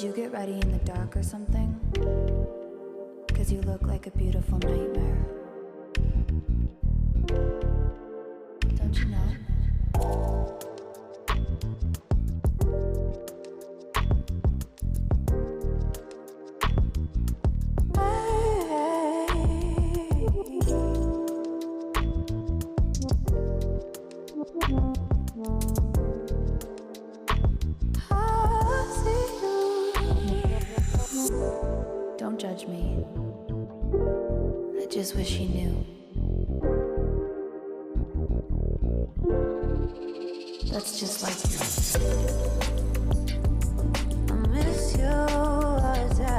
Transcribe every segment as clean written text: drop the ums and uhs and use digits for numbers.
you get ready in the dark or something? 'Cause you look like a beautiful nightmare. Don't you know? Don't judge me. I just wish you knew. That's just like you. I miss you as I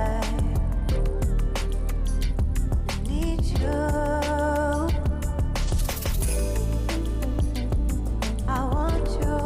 need you. I want you.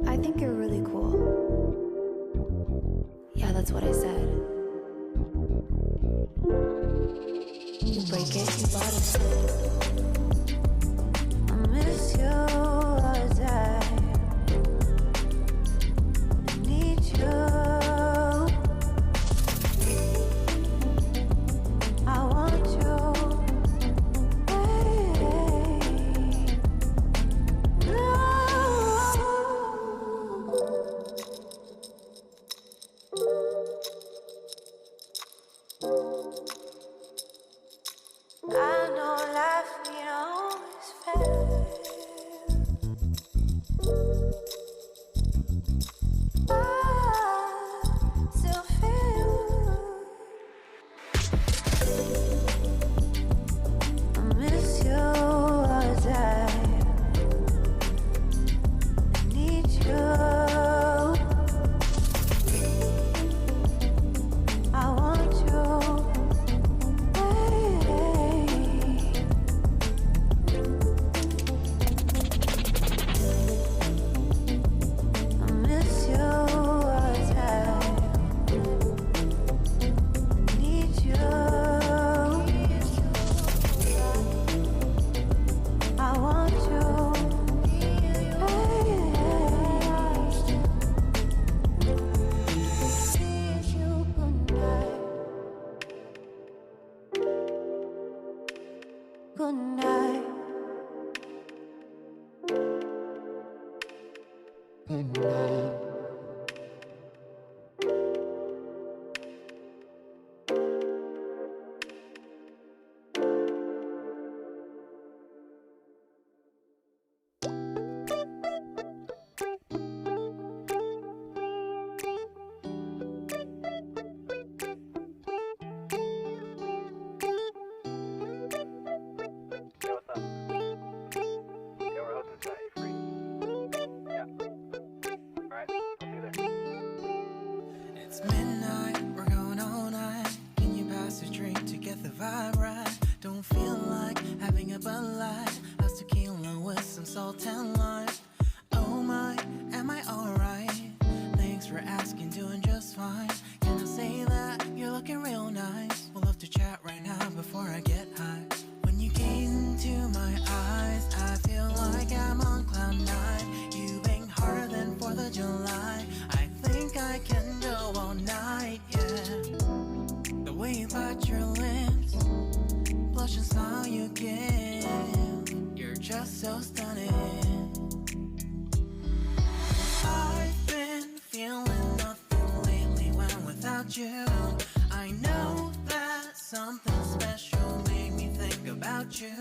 I think you're really cool. Yeah, that's what I said. You break it, you bought it. I miss you as I need you. I want you. I know life ain't always fair. I still feel I miss you as I need you. I want you. Good night. Good night. It's midnight, we're going all night. Can you pass a drink to get the vibe right? Don't feel like having a Bud Light. How's tequila with some salt and lime? Oh my, am I alright? Thanks for asking, doing just fine. Can I say that you're looking real nice? We'll love to chat right now before I get high. When you gaze into my eyes, I feel like I'm on cloud nine. You bang harder than 4th of July. I think I can go all night, yeah. The way you bite your lips, blush and smile you give, you're just so stunning. I've been feeling nothing lately when without you. I know that something special made me think about you.